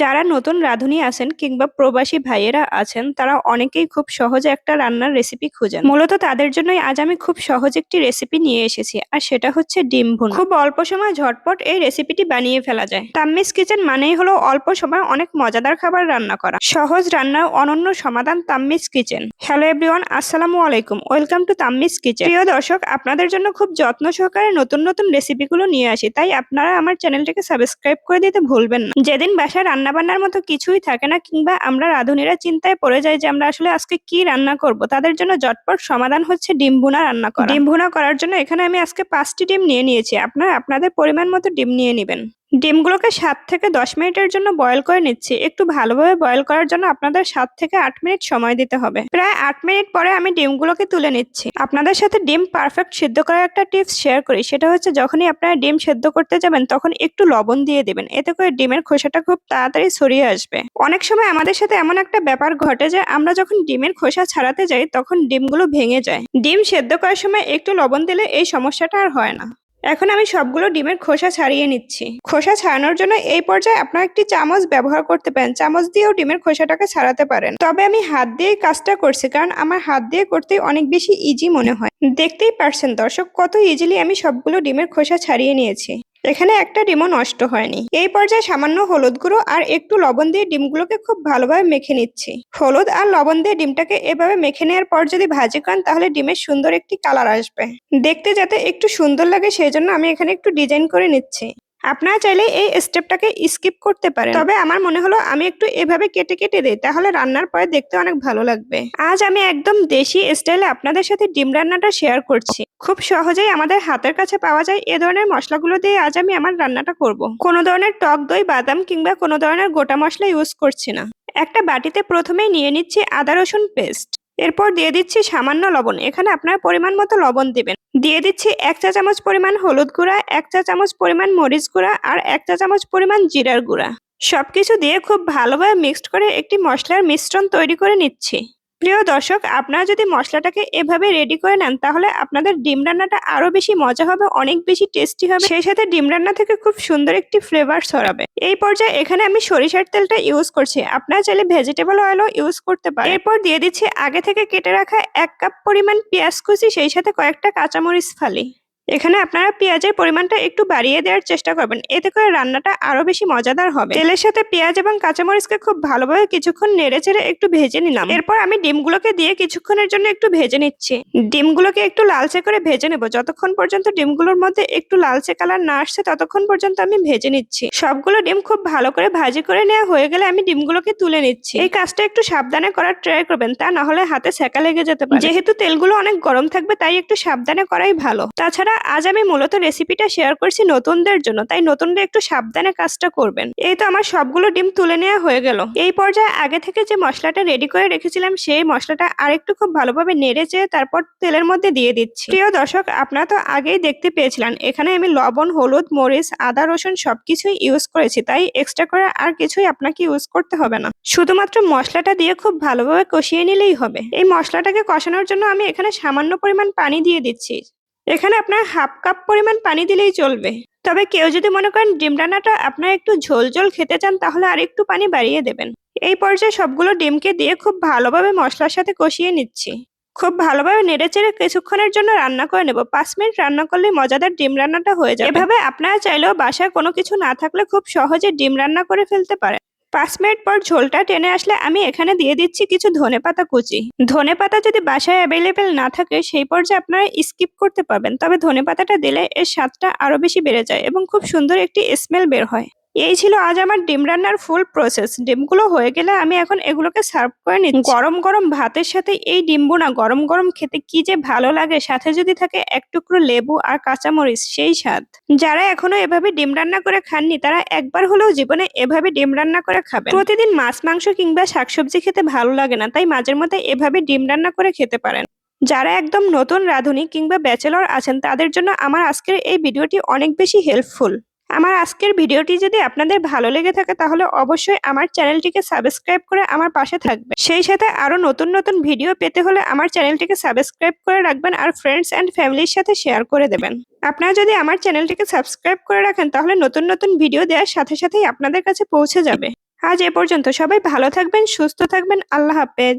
যারা নতুন রাঁধুনি আছেন কিংবা প্রবাসী ভাইয়েরা আছেন তারা অনেকেই খুব সহজে একটা রান্নার রেসিপি খুঁজেন। মূলত তাদের জন্যই আজ আমি খুব সহজ একটি রেসিপি নিয়ে এসেছি, আর সেটা হচ্ছে ডিম ভুনা। খুব অল্প সময় ঝটপট এই রেসিপিটি বানিয়ে ফেলা যায়। তাম্মিস কিচেন মানেই হলো অল্প সময় অনেক মজাদার খাবার রান্না করা। সহজ রান্না অনন্য সমাধান তাম্মিস কিচেন। হ্যালো এভরিওয়ান, আসসালামু আলাইকুম, ওয়েলকাম টু তাম্মিস কিচেন। প্রিয় দর্শক, আপনাদের জন্য খুব যত্ন সহকারে নতুন নতুন রেসিপিগুলো নিয়ে আসি, তাই আপনারা আমার চ্যানেলটিকে সাবস্ক্রাইব করে দিতে ভুলবেন না। যেদিন বাসায় রান্না বান্নার মতো কিছুই থাকে না কিংবা আমরা রাঁধুনিরা চিন্তায় পড়ে যাই যে আমরা আসলে আজকে কি রান্না করব, তাদের জন্য ঝটপট সমাধান হচ্ছে ডিম ভুনা রান্না করা। ডিম ভুনা করার জন্য এখানে আমি আজকে 5টি ডিম নিয়ে নিয়েছি। আপনারা আপনাদের পরিমাণ মতো ডিম নিয়ে নেবেন। ডিমগুলোকে 7 থেকে 10 মিনিটের জন্য বয়ল করে নিচ্ছি। একটু ভালোভাবে বয়ল করার জন্য আপনাদের 7 থেকে 8 মিনিট সময় দিতে হবে। প্রায় 8 মিনিট পরে আমি ডিমগুলোকে তুলে নিচ্ছি। আপনাদের সাথে ডিম পারফেক্ট সিদ্ধ করার একটা টিপস শেয়ার করি, সেটা হচ্ছে যখনই আপনারা ডিম সেদ্ধ করতে যাবেন তখন একটু লবণ দিয়ে দিবেন, এতে করে ডিমের খোসাটা খুব তাড়াতাড়ি ছড়িয়ে আসবে। অনেক সময় আমাদের সাথে এমন একটা ব্যাপার ঘটে যে আমরা যখন ডিমের খোসা ছাড়াতে যাই তখন ডিমগুলো ভেঙে যায়। ডিম সেদ্ধ করার সময় একটু লবণ দিলে এই সমস্যাটা আর হয় না। এখন আমি সবগুলো ডিমের খোসা ছাড়িয়ে নিচ্ছি। খোসা ছাড়ানোর জন্য এই পর্যায়ে আপনারা একটি চামচ ব্যবহার করতে পারেন। চামচ দিয়েও ডিমের খোসাটাকে ছাড়াতে পারেন, তবে আমি হাত দিয়েই কাজটা করছি, কারণ আমার হাত দিয়ে করতে অনেক বেশি ইজি মনে হয়। দেখতেই পারছেন দর্শক, কত ইজিলি আমি সবগুলো ডিমের খোসা ছাড়িয়ে নিয়েছি। এখানে একটা ডিমও নষ্ট হয়নি। এই পর্যায়ে সামান্য হলুদ গুঁড়ো আর একটু লবণ দিয়ে ডিমগুলোকে খুব ভালোভাবে মেখে নিচ্ছি। হলুদ আর লবণ দিয়ে ডিমটাকে এভাবে মেখে নেওয়ার পর যদি ভাজি করেন তাহলে ডিমের সুন্দর একটি কালার আসবে। দেখতে যাতে একটু সুন্দর লাগে সেই জন্য আমি এখানে একটু ডিজাইন করে নিচ্ছি। আপনারা চাইলে এই স্টেপটাকে স্কিপ করতে পারেন, তবে আমার মনে হলো আমি একটু এভাবে কেটে কেটে দিই, তাহলে রান্নার পরে দেখতে অনেক ভালো লাগবে। আজ আমি একদম দেশি স্টাইলে আপনাদের সাথে ডিম রান্নাটা শেয়ার করছি। খুব সহজেই আমাদের হাতের কাছে পাওয়া যায় এ ধরনের মশলাগুলো দিয়ে আজ আমি আমার রান্নাটা করব। কোনো ধরনের টক দই, বাদাম কিংবা কোনো ধরনের গোটা মশলা ইউজ করছি না। একটা বাটিতে প্রথমেই নিয়ে নিচ্ছি আদা রসুন পেস্ট। এরপর দিয়ে দিচ্ছি সামান্য লবণ। এখানে আপনার পরিমাণ মতো লবণ দিবেন। দিয়ে দিচ্ছি 1 চা চামচ পরিমাণ হলুদ গুঁড়া, 1 চা চামচ পরিমাণ মরিচ গুঁড়া আর 1 চা চামচ পরিমাণ জিরার গুঁড়া। সবকিছু দিয়ে খুব ভালোভাবে মিক্সড করে একটি মশলার মিশ্রণ তৈরি করে নিচ্ছি। প্রিয় দর্শক, আপনারা যদি মশলাটাকে এভাবে রেডি করে নেন তাহলে আপনাদের ডিম রান্নাটা আরো বেশি মজা হবে, অনেক বেশি টেস্টি হবে, সেই সাথে ডিম রান্না থেকে খুব সুন্দর একটি ফ্লেভার ছড়াবে। এই পর্যায়ে এখানে আমি সরিষার তেলটা ইউজ করছি। আপনারা চাইলে ভেজিটেবল অয়েলও ইউজ করতে পারেন। এরপর দিয়ে দিচ্ছি আগে থেকে কেটে রাখা 1 কাপ পরিমাণ পেঁয়াজ কুচি, সেই সাথে কয়েকটা কাঁচামরিচ ফালি। এখানে আপনারা পেঁয়াজের পরিমাণটা একটু বাড়িয়ে দেওয়ার চেষ্টা করবেন, এতে করে রান্নাটা আরো বেশি মজাদার হবে। তেলের সাথে পেঁয়াজ এবং কাঁচামরিচকে খুব ভালোভাবে কিছুক্ষণ নেড়েচেড়ে একটু ভেজে নিলাম। এরপর আমি ডিমগুলোকে দিয়ে কিছুক্ষণের জন্য একটু ভেজে নিচ্ছি। ডিমগুলোকে একটু লালচে করে ভেজে নেব। যতক্ষণ পর্যন্ত ডিমগুলোর মধ্যে একটু লালচে কালার না আসছে ততক্ষণ পর্যন্ত আমি ভেজে নিচ্ছি। সবগুলো ডিম খুব ভালো করে ভাজি করে নেওয়া হয়ে গেলে আমি ডিমগুলোকে তুলে নিচ্ছি। এই কাজটা একটু সাবধানে করার ট্রাই করবেন, তা না হলে হাতে সেকা লেগে যেতে পারে। যেহেতু তেলগুলো অনেক গরম থাকবে তাই একটু সাবধানে করাই ভালো। তাছাড়া আজ আমি মূলত রেসিপিটা শেয়ার করছি নতুনদের জন্য, তাই নতুনরা একটু সাবধানে কাজটা করবেন। এই তো আমার সবগুলো ডিম তুলে নেওয়া হয়ে গেল। এই পর্যায়ে আগে থেকে যে মশলাটা রেডি করে রেখেছিলাম সেই মশলাটা আরেকটু খুব ভালোভাবে নেড়ে চেয়ে তারপর তেলের মধ্যে দিয়ে দিচ্ছি। প্রিয় দর্শক, আপনারা তো আগেই দেখতে পেয়েছিলেন এখানে আমি লবণ, হলুদ, মরিচ, আদা, রসুন সবকিছুই ইউজ করেছি, তাই এক্সট্রা করে আর কিছুই আপনাকে ইউজ করতে হবে না। শুধুমাত্র মশলাটা দিয়ে খুব ভালোভাবে কষিয়ে নিলেই হবে। এই মশলাটাকে কষানোর জন্য আমি এখানে সামান্য পরিমাণ পানি দিয়ে দিচ্ছি। এখানে আপনার 1/2 কাপ পরিমাণ পানি দিলেই চলবে। তবে কেউ যদি মনে করেন ডিম রান্নাটা আপনারা একটু ঝোল ঝোল খেতে চান তাহলে আর একটু পানি বাড়িয়ে দেবেন। এই পর্যায়ে সবগুলো ডিমকে দিয়ে খুব ভালোভাবে মশলার সাথে কষিয়ে নিচ্ছি। খুব ভালোভাবে নেড়েচেড়ে কিছুক্ষণের জন্য রান্না করে নেব। 5 মিনিট রান্না করলে মজাদার ডিম রান্নাটা হয়ে যাবে। এভাবে আপনারা চাইলেও বাসায় কোনো কিছু না থাকলে খুব সহজে ডিম রান্না করে ফেলতে পারেন। 5 মিনিট পর ঝোলটা টেনে আসলে আমি এখানে দিয়ে দিচ্ছি কিছু ধনেপাতা কুচি। ধনেপাতা যদি বাসায় অ্যাভেলেবেল না থাকে সেই পর্যায়ে আপনারা স্কিপ করতে পারবেন, তবে ধনেপাতাটা দিলে এর স্বাদটা আরো বেশি বেড়ে যায় এবং খুব সুন্দর একটি স্মেল বের হয়। এই ছিল আজ আমার ডিম রান্নার ফুল প্রসেস। ডিমগুলো হয়ে গেলে আমি এখন এগুলোকে সার্ভ করে নিচ্ছি। গরম গরম ভাতের সাথে এই ডিম ভুনা গরম গরম খেতে কি যে ভালো লাগে, সাথে যদি থাকে এক টুকরো লেবু আর কাঁচামরিচ, সেই স্বাদ। যারা এখনো এভাবে ডিম রান্না করে খাননি তারা একবার হলেও জীবনে এভাবে ডিম রান্না করে খাবেন। প্রতিদিন মাছ, মাংস কিংবা শাকসবজি খেতে ভালো লাগে না, তাই মাঝের মধ্যে এভাবে ডিম রান্না করে খেতে পারেন। যারা একদম নতুন রাঁধুনি কিংবা ব্যাচেলর আছেন তাদের জন্য আমার আজকের এই ভিডিওটি অনেক বেশি হেল্পফুল। আমার আজকের ভিডিওটি যদি আপনাদের ভালো লেগে থাকে তাহলে অবশ্যই আমার চ্যানেলটিকে সাবস্ক্রাইব করে আমার পাশে থাকবেন। সেই সাথে আরো নতুন নতুন ভিডিও পেতে হলে আমার চ্যানেলটিকে সাবস্ক্রাইব করে রাখবেন আর ফ্রেন্ডস এন্ড ফ্যামিলির সাথে শেয়ার করে দেবেন। আপনারা যদি আমার চ্যানেলটিকে সাবস্ক্রাইব করে রাখেন তাহলে নতুন নতুন ভিডিও দেওয়ার সাথে সাথেই আপনাদের কাছে পৌঁছে যাবে। আজ এ পর্যন্ত, সবাই ভালো থাকবেন, সুস্থ থাকবেন, আল্লাহ হাফেজ।